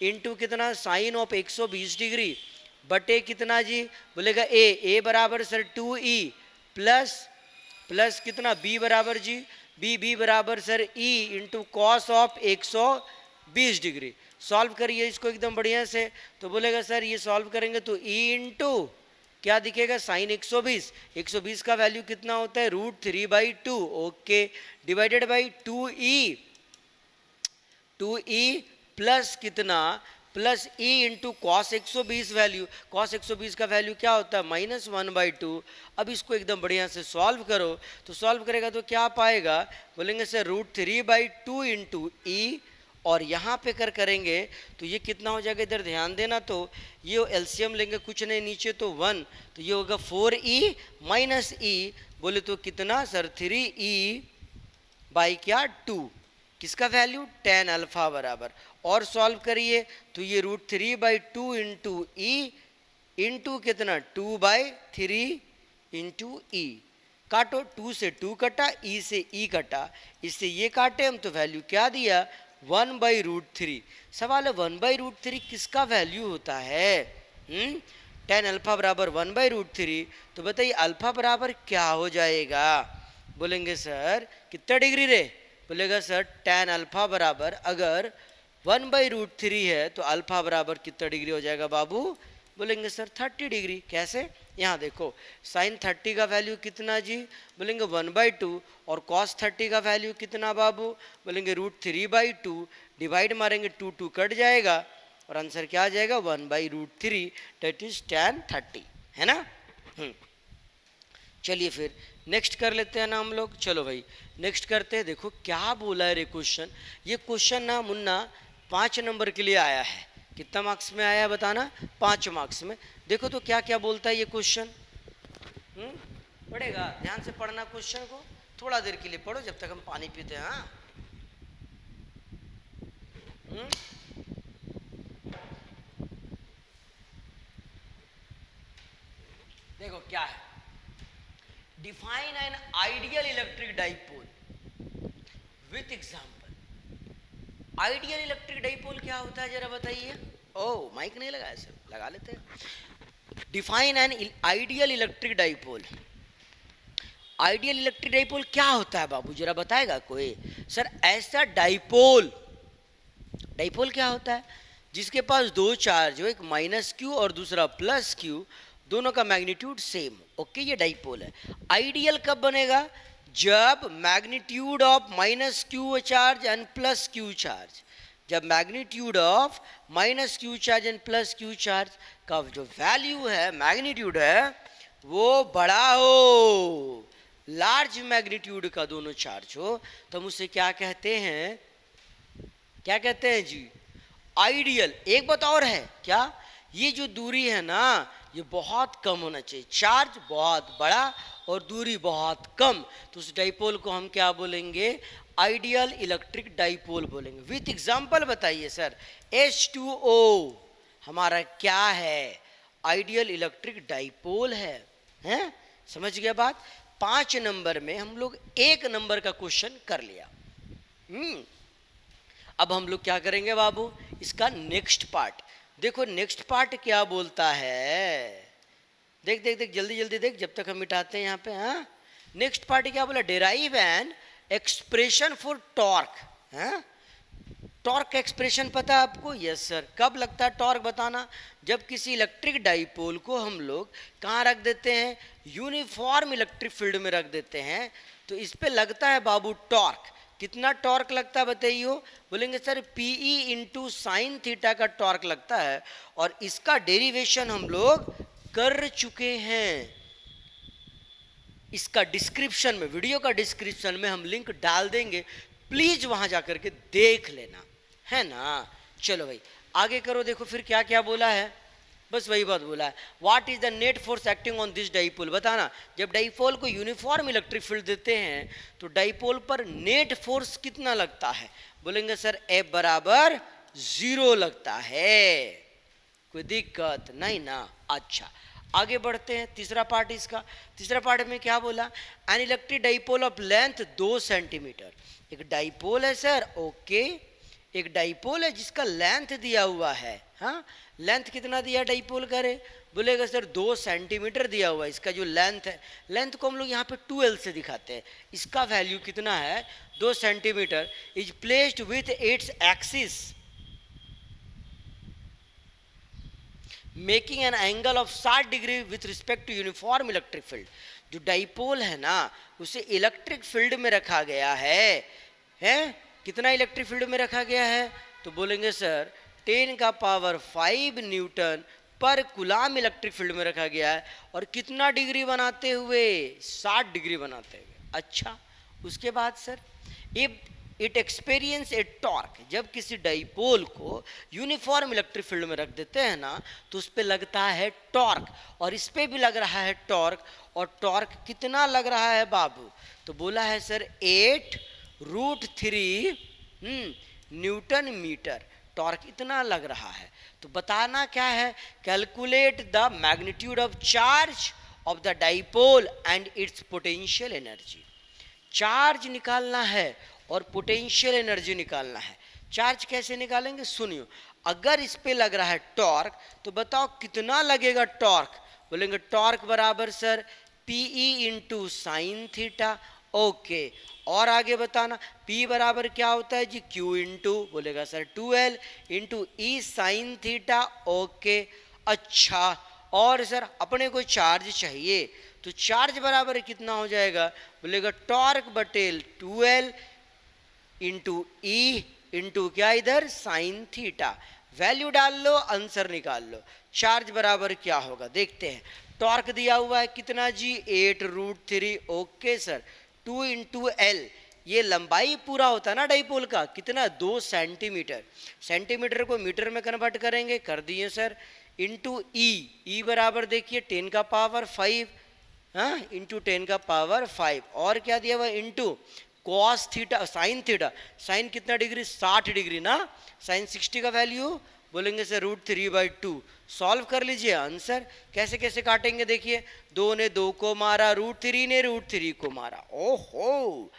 इंटू कितना साइन ऑफ 120 डिग्री बटे कितना जी। बोलेगा a बराबर सर 2e प्लस कितना b बराबर जी, b बराबर sir e into cos of 120 degree. Solve करिए इसको एकदम बढ़िया से। तो बोलेगा सर ये सॉल्व करेंगे तो e इंटू क्या दिखेगा साइन 120 का वैल्यू कितना होता है √3/2। Okay divided by 2e 2e plus कितना, plus e into cos 120 value, cos 120 का वैल्यू क्या होता है -1/2। अब इसको एकदम बढ़िया से सॉल्व करो, तो सॉल्व करेगा तो क्या पाएगा, बोलेंगे सर √3/2 इंटू ई, और यहाँ पे करेंगे तो ये कितना हो जाएगा, इधर ध्यान देना, तो ये एलसीएम लेंगे, कुछ नहीं नीचे तो 1, तो ये होगा 4e माइनस ई, बोले तो कितना सर 3e बाई क्या 2, किसका वैल्यू tan अल्फा बराबर, और सॉल्व करिए तो ये √3/2 इंटू ई इंटू कितना 2/3 इंटू ई, काटो 2 से 2 कटा, ई से ई कटा, इससे ये काटे हम तो वैल्यू क्या दिया 1/√3। सवाल है 1/√3 किसका वैल्यू होता है, tan अल्फा बराबर 1/√3, तो बताइए अल्फा बराबर क्या हो जाएगा, बोलेंगे सर कितना डिग्री रे, बोलेगा सर tan अल्फा बराबर अगर 1/√3 है तो अल्फा बराबर कितना डिग्री हो जाएगा बाबू, बोलेंगे सर 30 डिग्री। कैसे, यहाँ देखो साइन 30 का वैल्यू कितना जी, बोलेंगे 1/2, और कॉस 30 का वैल्यू कितना बाबू, बोलेंगे √3/2, डिवाइड मारेंगे 2 कट जाएगा और आंसर क्या आ जाएगा 1/√3, डेट इज tan 30, है ना। चलिए फिर नेक्स्ट कर लेते हैं ना हम लोग, चलो भाई नेक्स्ट करते हैं। देखो क्या बोला है रे क्वेश्चन, ये क्वेश्चन ना मुन्ना 5 नंबर के लिए आया है, कितना मार्क्स में आया है बताना, 5 मार्क्स में। देखो तो क्या क्या बोलता है ये क्वेश्चन, पढ़ेगा, ध्यान से पढ़ना क्वेश्चन को, थोड़ा देर के लिए पढ़ो जब तक हम पानी पीते हैं। हाँ देखो क्या है, define an ideal electric dipole with example. Ideal electric dipole क्या होता है जरा बताइए, ओह माइक नहीं लगाया सर, लगा लेते हैं। Define an ideal electric dipole, ideal electric dipole क्या होता है बाबू जरा बताएगा कोई, सर ऐसा डाइपोल, डाइपोल क्या होता है जिसके पास दो चार्ज हो, एक -q और दूसरा +q, दोनों का मैग्नीट्यूड सेम, ओके ये डाइपोल है। आइडियल कब बनेगा, जब magnitude of -q charge and +q charge, जब magnitude of -q charge and +q charge का जो वैल्यू है, मैग्नीट्यूड है, वो बड़ा हो, लार्ज मैग्नीट्यूड का दोनों चार्ज हो, तो हम उसे क्या कहते हैं, क्या कहते हैं जी, आइडियल। एक बात और है क्या, ये जो दूरी है ना ये बहुत कम होना चाहिए, चार्ज बहुत बड़ा और दूरी बहुत कम, तो उस डाइपोल को हम क्या बोलेंगे, आइडियल इलेक्ट्रिक डाइपोल बोलेंगे। विथ एग्जांपल बताइए सर, H2O हमारा क्या है, आइडियल इलेक्ट्रिक डाइपोल है, हैं, समझ गया बात। 5 नंबर में हम लोग 1 नंबर का क्वेश्चन कर लिया। अब हम लोग क्या करेंगे बाबू, इसका नेक्स्ट पार्ट देखो, नेक्स्ट पार्ट क्या बोलता है, देख देख देख जल्दी जल्दी देख, जब तक हम मिटाते हैं यहाँ पे। हाँ नेक्स्ट पार्ट क्या बोला, derive N expression for torque. हाँ टॉर्क एक्सप्रेशन पता है आपको, यस सर। कब लगता है टॉर्क बताना, जब किसी इलेक्ट्रिक डाइपोल को हम लोग कहाँ रख देते हैं, यूनिफॉर्म इलेक्ट्रिक फील्ड में रख देते हैं, तो इस पे लगता है बाबू टॉर्क। कितना टॉर्क लगता है बताइए, बोलेंगे sir PE into sine theta का टॉर्क लगता है, और इसका डेरिवेशन हम लोग कर चुके हैं। इसका डिस्क्रिप्शन में, वीडियो का डिस्क्रिप्शन में हम लिंक डाल देंगे, प्लीज वहां जाकर के देख लेना, है ना। चलो भाई आगे करो, देखो फिर क्या क्या बोला है, बस वही बात बोला है। What is the net force acting on this dipole, बताना। जब डाइपोल को यूनिफॉर्म इलेक्ट्रिक फील्ड देते हैं तो डाइपोल पर नेट फोर्स कितना लगता है, बोलेंगे सर F बराबर 0 लगता है, कोई दिक्कत नहीं ना। अच्छा आगे बढ़ते हैं, तीसरा पार्ट इसका। तीसरा पार्ट में क्या बोला, N electric dipole of length 2 centimetre. एक डाइपोल है सर, ओके, एक डाइपोल है जिसका लेंथ दिया हुआ है। हाँ लेंथ कितना दिया डाइपोल का रे, बोलेगा सर 2 सेंटीमीटर दिया हुआ है। इसका जो लेंथ है, लेंथ को हम लोग यहाँ पे 2L से दिखाते हैं, इसका वैल्यू कितना है 2 centimetre. Is placed with its axis making an angle of 60 degree with respect to uniform electric field. जो डाइपोल है ना उसे इलेक्ट्रिक फील्ड में रखा गया है कितना इलेक्ट्रिक फील्ड में रखा गया है, तो बोलेंगे सर 10 का पावर 5 न्यूटन पर कूलाम इलेक्ट्रिक फील्ड में रखा गया है। और कितना डिग्री बनाते हुए, 60 डिग्री बनाते हुए। अच्छा, उसके बाद sir it experience A torque, जब किसी डाइपोल को यूनिफॉर्म इलेक्ट्रिक फील्ड में रख देते हैं ना, तो उस पर लगता है टॉर्क, और इस पे भी लग रहा है टॉर्क। और टॉर्क कितना लग रहा है बाबू, तो बोला है सर 8√3 न्यूटन मीटर। टॉर्क इतना लग रहा है। तो बताना क्या है, calculate the magnitude of charge of the dipole and it's potential energy. Charge निकालना है और पोटेंशियल एनर्जी निकालना है। चार्ज कैसे निकालेंगे, सुनियो। अगर इस पे लग रहा है टॉर्क, तो बताओ कितना लगेगा टॉर्क। बोलेंगे टॉर्क बराबर sir PE into sine theta. Okay, और आगे बताना P बराबर क्या होता है जी, Q इंटू, बोलेगा sir 2L into E sine theta. Okay, अच्छा, और सर अपने को चार्ज चाहिए, तो चार्ज बराबर कितना हो जाएगा, बोलेगा टॉर्क बटेल 2L इंटू E इंटू क्या, इधर साइन थीटा। वैल्यू डाल लो, आंसर निकाल लो। चार्ज बराबर क्या होगा देखते हैं। टॉर्क दिया हुआ है कितना जी, 8√3। ओके सर, 2 इंटू L, ये लंबाई पूरा होता है ना डाइपोल का, कितना, 2 सेंटीमीटर। सेंटीमीटर को मीटर में कन्वर्ट करेंगे, कर दिए सर, इंटू E बराबर देखिए 10 का पावर 5, हाँ, इंटू 10 का पावर 5। और क्या दिया हुआ, into cos theta, sine theta. Sine कितना डिग्री, 60 डिग्री ना, साइन 60 का वैल्यू बोलेंगे सर √3/2। सॉल्व कर लीजिए आंसर। कैसे कैसे काटेंगे देखिए, 2 ने 2 को मारा, √3 ने √3 को मारा। ओहो,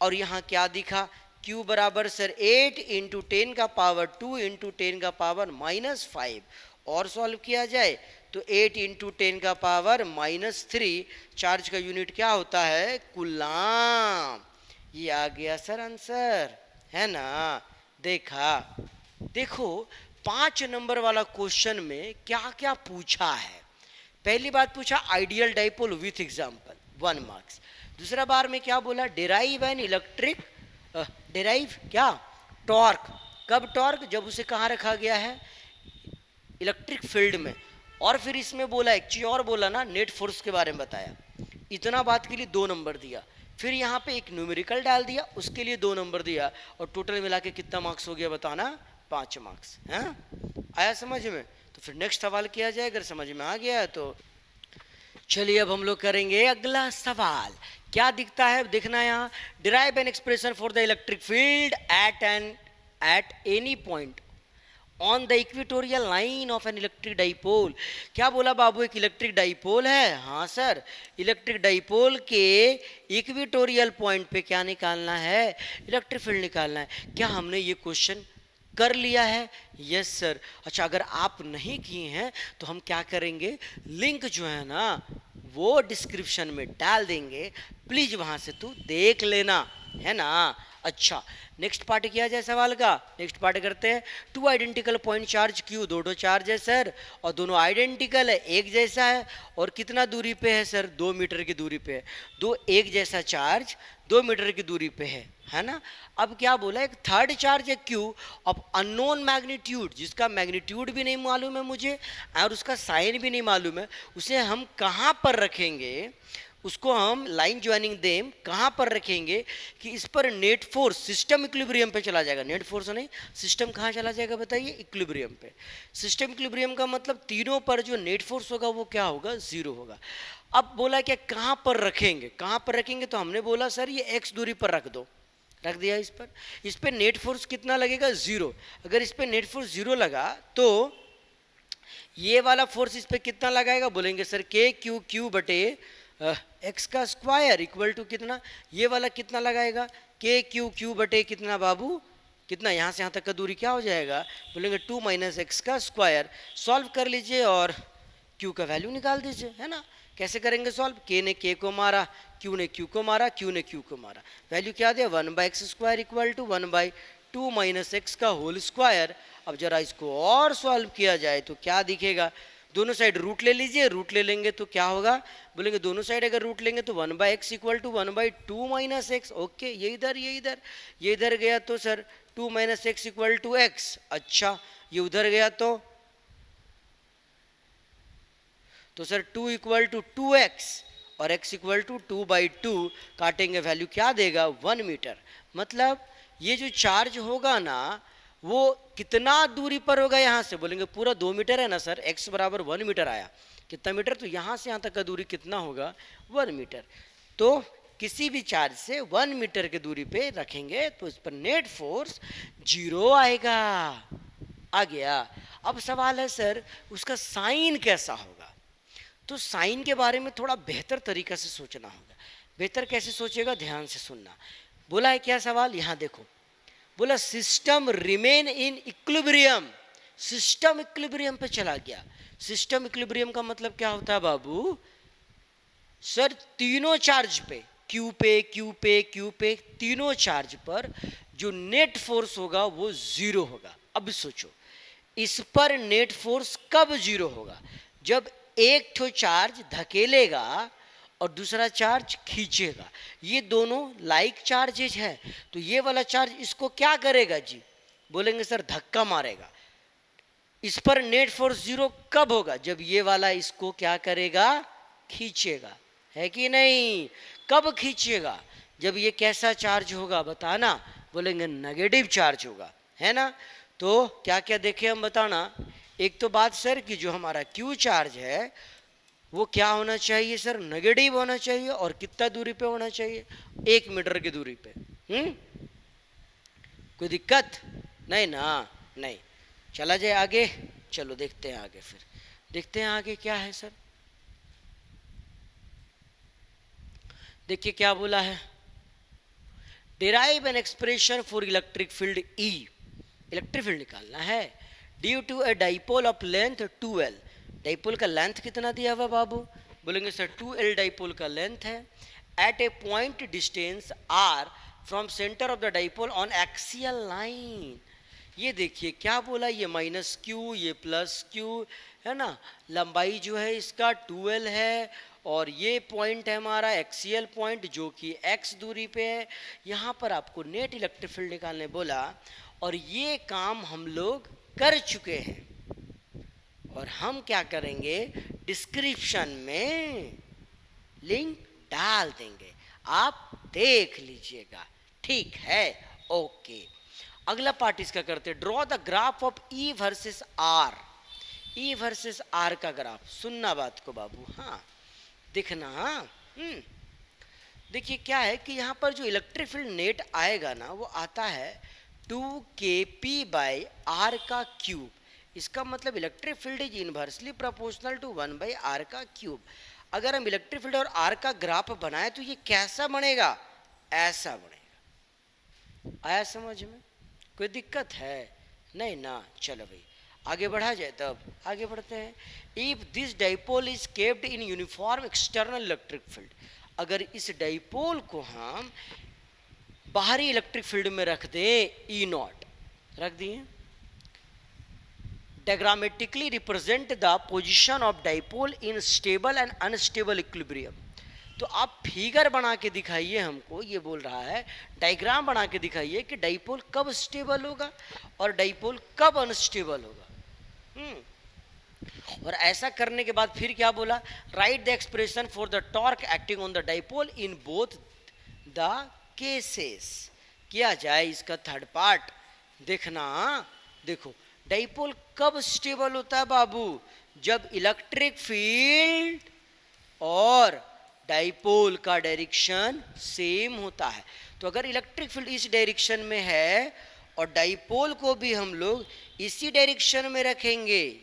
और यहाँ क्या दिखा, Q बराबर सर 8 इंटू 10 का पावर 2 इंटू 10 का पावर -5। और सॉल्व किया जाए तो 8 इंटू 10 का पावर -3। चार्ज का यूनिट क्या होता है, कूलाम। ये आ गया सर आंसर, है ना। देखा, देखो 5 नंबर वाला क्वेश्चन में क्या क्या पूछा है। पहली बात पूछा ideal dipole with example, 1 marks. दूसरा बार में क्या बोला, डिराइव एन इलेक्ट्रिक, डिराइव क्या, टॉर्क। कब टॉर्क, जब उसे कहाँ रखा गया है, इलेक्ट्रिक फील्ड में। और फिर इसमें बोला एक चीज और बोला ना, नेट फोर्स के बारे में बताया। इतना बात के लिए 2 नंबर दिया। फिर यहाँ पे एक न्यूमेरिकल डाल दिया, उसके लिए 2 नंबर दिया। और टोटल मिला के कितना मार्क्स हो गया बताना, 5 मार्क्स। हैं, आया समझ में। तो फिर नेक्स्ट सवाल किया जाए, अगर समझ में आ गया है तो चलिए अब हम लोग करेंगे अगला सवाल। क्या दिखता है देखना यहाँ, derive an expression for the electric field at any point on the equatorial line of an electric dipole. क्या बोला बाबू, एक इलेक्ट्रिक डाइपोल है। हाँ सर, इलेक्ट्रिक डाइपोल के इक्वेटोरियल पॉइंट पे क्या निकालना है, इलेक्ट्रिक फील्ड निकालना है। क्या हमने ये क्वेश्चन कर लिया है? Yes sir. अच्छा, अगर आप नहीं किए हैं तो हम क्या करेंगे, लिंक जो है ना वो डिस्क्रिप्शन में डाल देंगे, प्लीज वहां से तू देख लेना, है ना। अच्छा, नेक्स्ट पार्ट किया जाए सवाल का। नेक्स्ट पार्ट करते हैं। 2 identical point charge Q, 2 charge है सर, और दोनों आइडेंटिकल है, एक जैसा है। और कितना दूरी पे है सर, 2 मीटर की दूरी पे है। 2 एक जैसा चार्ज 2 मीटर की दूरी पे है ना। अब क्या बोला, एक थर्ड चार्ज है Q ऑफ अननोन मैग्नीट्यूड, जिसका मैग्नीट्यूड भी नहीं मालूम है मुझे और उसका साइन भी नहीं मालूम है। उसे हम कहाँ पर रखेंगे, उसको हम लाइन ज्वाइनिंग देम कहाँ पर रखेंगे कि इस पर नेट फोर्स सिस्टम इक्विलिब्रियम पे चला जाएगा। नेट फोर्स नहीं, सिस्टम कहाँ चला जाएगा बताइए, इक्विलिब्रियम पे। सिस्टम इक्विलिब्रियम का मतलब तीनों पर जो नेट फोर्स होगा वो क्या होगा, 0 होगा। अब बोला क्या कहाँ पर रखेंगे, कहाँ पर रखेंगे, तो हमने बोला सर ये x दूरी पर रख दो, रख दिया। इस पर नेट फोर्स कितना लगेगा, 0। अगर इस पर नेट फोर्स 0 लगा तो ये वाला फोर्स इस पर कितना लगाएगा, बोलेंगे सर Q बटे x का स्क्वायर इक्वल टू कितना, ये वाला कितना लगाएगा, Q बटे कितना बाबू, कितना, यहाँ से यहाँ तक का दूरी क्या हो जाएगा, बोलेंगे 2 - x का स्क्वायर। सॉल्व कर लीजिए और Q का वैल्यू निकाल दीजिए, है ना। कैसे करेंगे सॉल्व, K ने K को मारा, Q ने Q को मारा, Q ने Q को मारा। वैल्यू क्या दिया, 1/x² इक्वल टू 1/2 - x का होल स्क्वायर। अब जरा इसको और सॉल्व किया जाए तो क्या दिखेगा, दोनों साइड रूट ले लीजिए, रूट ले लेंगे तो क्या होगा, बोलेंगे दोनों साइड अगर रूट लेंगे तो 1/x equal to 1/2 minus X. Okay, ये इधर गया तो sir 2 minus X equal to X. अच्छा, ये उधर गया तो सर 2 इक्वल टू 2x और x इक्वल टू 2/2, काटेंगे वैल्यू क्या देगा, 1 मीटर। मतलब ये जो चार्ज होगा ना वो कितना दूरी पर होगा यहाँ से, बोलेंगे पूरा 2 मीटर है ना सर, x बराबर 1 मीटर आया, कितना मीटर, तो यहाँ से यहाँ तक का दूरी कितना होगा, 1 मीटर। तो किसी भी चार्ज से 1 मीटर की दूरी पे रखेंगे तो इस पर नेट फोर्स 0 आएगा। आ गया। अब सवाल है सर उसका साइन कैसा होगा, तो साइन के बारे में थोड़ा बेहतर तरीका से सोचना होगा। बेहतर कैसे सोचेगा, ध्यान से सुनना। बोला है क्या सवाल, यहाँ देखो, बोला system remain in equilibrium. System equilibrium पे चला गया। सिस्टम इक्विलिब्रियम का मतलब क्या होता है बाबू, सर तीनों चार्ज पे, क्यू पे क्यू पे क्यू पे, तीनों चार्ज पर जो नेट फोर्स होगा वो 0 होगा। अब सोचो इस पर नेट फोर्स कब 0 होगा, जब एक ठो चार्ज धकेलेगा और दूसरा चार्ज खींचेगा। ये दोनों लाइक चार्जेज है, तो ये वाला चार्ज इसको क्या करेगा जी, बोलेंगे सर धक्का मारेगा। इस पर नेट फोर्स 0 कब होगा, जब ये वाला इसको क्या करेगा, खींचेगा, है कि नहीं। कब खींचेगा, जब ये कैसा चार्ज होगा बताना, बोलेंगे नेगेटिव चार्ज होगा, है ना। तो क्या क्या देखे हम बताना। एक तो बात सर कि जो हमारा क्यू चार्ज है वो क्या होना चाहिए सर, नेगेटिव होना चाहिए, और कितना दूरी पे होना चाहिए, 1 मीटर की दूरी पे। कोई दिक्कत नहीं ना, नहीं। चला जाए आगे, चलो देखते हैं आगे, फिर देखते हैं आगे क्या है सर। देखिए क्या बोला है, derive an expression for electric field E। Electric field निकालना है due to a dipole of length 2L। Dipole का लेंथ कितना दिया हुआ बाबू, बोलेंगे सर 2L डाइपोल का लेंथ है, at a point distance R from centre of the dipole on axial line. ये देखिए क्या बोला, ये माइनस क्यू, ये प्लस क्यू, है ना। लंबाई जो है इसका 2L है, और ये पॉइंट है हमारा एक्सियल पॉइंट जो कि x दूरी पे है। यहाँ पर आपको नेट इलेक्ट्रिक फील्ड निकालने बोला, और ये काम हम लोग कर चुके हैं, और हम क्या करेंगे, डिस्क्रिप्शन में लिंक डाल देंगे, आप देख लीजिएगा, ठीक है। ओके, अगला पार्ट इसका करते हैं, draw the graph of E versus R। E versus R का ग्राफ, सुनना बात को बाबू, हाँ देखना। देखिए क्या है कि यहाँ पर जो इलेक्ट्रिक फील्ड नेट आएगा ना वो आता है 2kp/r का क्यूब। इसका मतलब electric field is inversely proportional to 1/r का क्यूब। अगर हम इलेक्ट्रिक फील्ड और r का ग्राफ बनाए तो ये कैसा बनेगा, ऐसा बनेगा। आया समझ में, कोई दिक्कत है नहीं ना। चलो भाई आगे बढ़ा जाए, तब आगे बढ़ते हैं। If this dipole is capped in uniform external electric field, अगर इस डाइपोल को हम बाहरी इलेक्ट्रिक फील्ड में रख दें, E0 रख दिए, diagrammatically represent the position of dipole in stable and unstable equilibrium. तो आप फिगर बना के दिखाइए हमको, ये बोल रहा है डायग्राम बना के दिखाइए कि डाइपोल कब स्टेबल होगा और डाइपोल कब अनस्टेबल होगा। और ऐसा करने के बाद फिर क्या बोला, right the expression for the torque acting on the dipole in both the cases. किया जाए इसका थर्ड पार्ट, देखना। देखो डाइपोल कब स्टेबल होता है बाबू, जब इलेक्ट्रिक फील्ड और डाइपोल का डायरेक्शन सेम होता है। तो अगर इलेक्ट्रिक फील्ड इस डायरेक्शन में है और डाइपोल को भी हम लोग इसी डायरेक्शन में रखेंगे,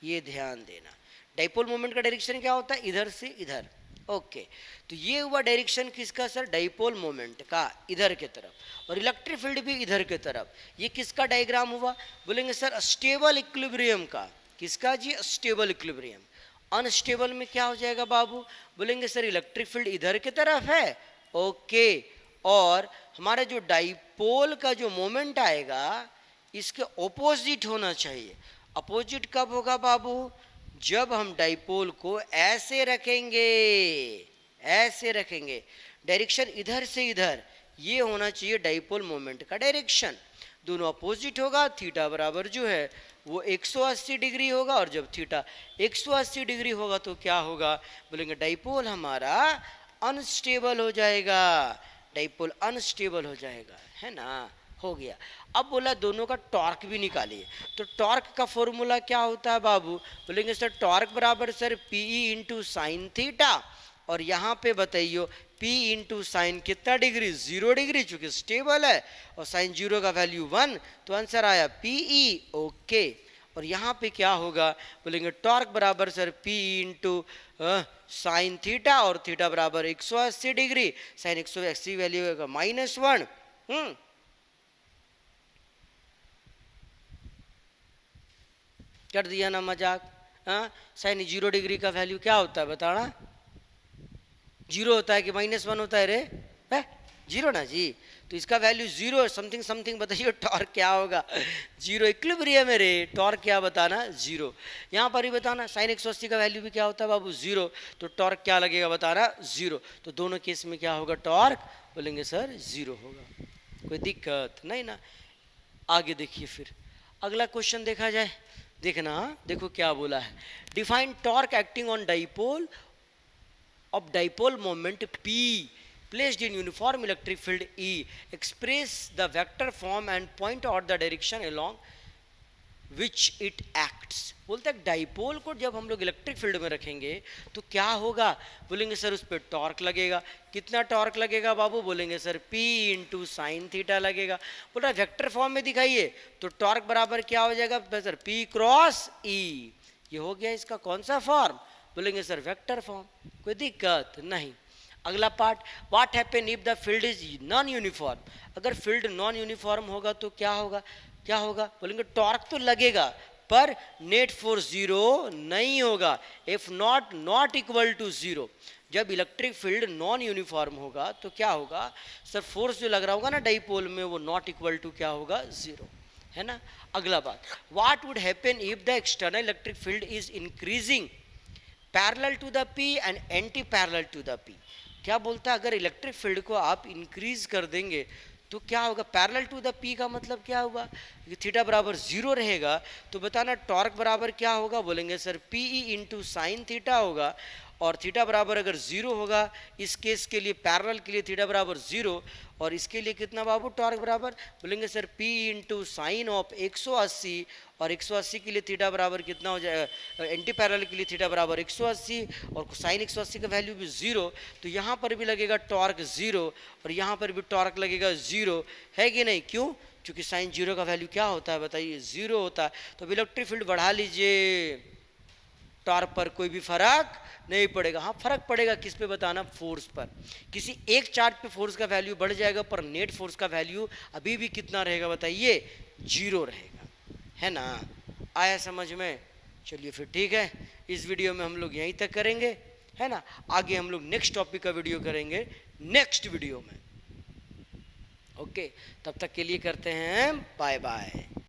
ये ध्यान देना। डाइपोल मोमेंट का डायरेक्शन क्या होता है, इधर से इधर। ओके, तो ये हुआ डायरेक्शन किसका सर, डाइपोल मोमेंट का, इधर के तरफ, और इलेक्ट्रिक फील्ड भी इधर के तरफ। ये किसका डायग्राम हुआ, बोलेंगे सर स्टेबल इक्विलिब्रियम का। किसका जी, स्टेबल इक्विलिब्रियम। अनस्टेबल में क्या हो जाएगा बाबू, बोलेंगे सर इलेक्ट्रिक फील्ड इधर की तरफ है, ओके, और हमारा जो डाइपोल का जो मोमेंट आएगा इसके ऑपोजिट होना चाहिए। अपोजिट कब होगा बाबू, जब हम डाइपोल को ऐसे रखेंगे, डायरेक्शन इधर से इधर, ये होना चाहिए डाइपोल मोमेंट का डायरेक्शन। दोनों अपोजिट होगा, थीटा बराबर जो है वो 180 डिग्री होगा, और जब थीटा 180 डिग्री होगा तो क्या होगा, बोलेंगे डाइपोल हमारा अनस्टेबल हो जाएगा, डाइपोल अनस्टेबल हो जाएगा, है ना। हो गया। अब बोला दोनों का टॉर्क भी निकालिए, तो टॉर्क का फॉर्मूला क्या होता है बाबू, बोलेंगे सर टॉर्क बराबर sir PE into sine theta, और यहाँ पे बताइए P इंटू साइन कितना डिग्री, 0 डिग्री, चूंकि स्टेबल है, और साइन 0 का वैल्यू 1, तो आंसर आया PE। ओके, और यहाँ पे क्या होगा, बोलेंगे टॉर्क बराबर sir P into sine theta, और थीटा बराबर 180 डिग्री, साइन 180 वैल्यू होगा -1। कर दिया ना मजाक। साइन 0 डिग्री का वैल्यू क्या होता है बताना, 0 होता है कि -1 होता है रे, 0 ना जी, तो इसका वैल्यू 0 समथिंग समथिंग बताइए, टॉर्क क्या होगा, 0 इक्विलिब्रियम है रे, टॉर्क क्या बताना 0। यहाँ पर ही बताना साइन 180 का वैल्यू भी क्या होता है बाबू 0, तो टॉर्क क्या लगेगा बताना 0, तो दोनों केस में क्या होगा टॉर्क, बोलेंगे सर 0 होगा, कोई दिक्कत नहीं ना। आगे देखिए फिर अगला क्वेश्चन देखा जाए, देखना, देखो क्या बोला है, define torque acting on dipole of dipole moment P placed in uniform electric field E, express the vector form and point out the direction along which it acts। बोलते हैं डाइपोल को जब हम लोग इलेक्ट्रिक फील्ड में रखेंगे तो क्या होगा, बोलेंगे सर उस पर टॉर्क लगेगा, कितना टॉर्क लगेगा बाबू, बोलेंगे sir P into sine theta लगेगा। बोल रहा वेक्टर फॉर्म में दिखाइए, तो टॉर्क बराबर क्या हो जाएगा सर P क्रॉस E, ये हो गया इसका कौन सा फॉर्म, बोलेंगे सर वेक्टर फॉर्म, कोई दिक्कत नहीं। अगला part, what happen if the field is non uniform, अगर फील्ड नॉन यूनिफॉर्म होगा तो क्या होगा, क्या होगा, बोलेंगे टॉर्क तो लगेगा पर नेट फोर्स 0 नहीं होगा, इफ नॉट इक्वल टू 0। जब इलेक्ट्रिक फील्ड नॉन यूनिफॉर्म होगा तो क्या होगा सर, फोर्स जो लग रहा होगा ना डाइपोल में वो नॉट इक्वल टू क्या होगा 0, है ना। अगला बात, what would happen if the external electric field is increasing parallel to the P and anti parallel to the P। क्या बोलता है, अगर इलेक्ट्रिक फील्ड को आप इंक्रीज कर देंगे तो क्या होगा, पैरेलल टू द P का मतलब क्या हुआ, थीटा बराबर 0 रहेगा, तो बताना टॉर्क बराबर क्या होगा, बोलेंगे sir PE into sine theta होगा, और थीटा बराबर अगर 0 होगा, इस केस के लिए पैरेलल के लिए थीटा बराबर 0, और इसके लिए कितना बाबू टॉर्क बराबर, बोलेंगे sir P into sign of 180, और 180 के लिए थीटा बराबर कितना हो जाएगा, एंटी पैरेलल के लिए थीटा बराबर 180, और साइन 180 का वैल्यू भी 0, तो यहाँ पर भी लगेगा टॉर्क 0, और यहाँ पर भी टॉर्क लगेगा 0, है कि नहीं, क्यों, क्योंकि साइन 0 का वैल्यू क्या होता है बताइए 0 होता है। तो इलेक्ट्रिक फील्ड बढ़ा लीजिए, टॉर्क पर कोई भी फर्क नहीं पड़ेगा। हाँ फर्क पड़ेगा किस पे बताना, फोर्स पर, किसी एक चार्ज पे फोर्स का वैल्यू बढ़ जाएगा पर नेट फोर्स का वैल्यू अभी भी कितना रहेगा बताइए 0 रहेगा, है ना। आया समझ में, चलिए फिर ठीक है, इस वीडियो में हम लोग यहीं तक करेंगे, है ना। आगे हम लोग नेक्स्ट टॉपिक का वीडियो करेंगे नेक्स्ट वीडियो में। ओके, तब तक के लिए करते हैं बाय बाय।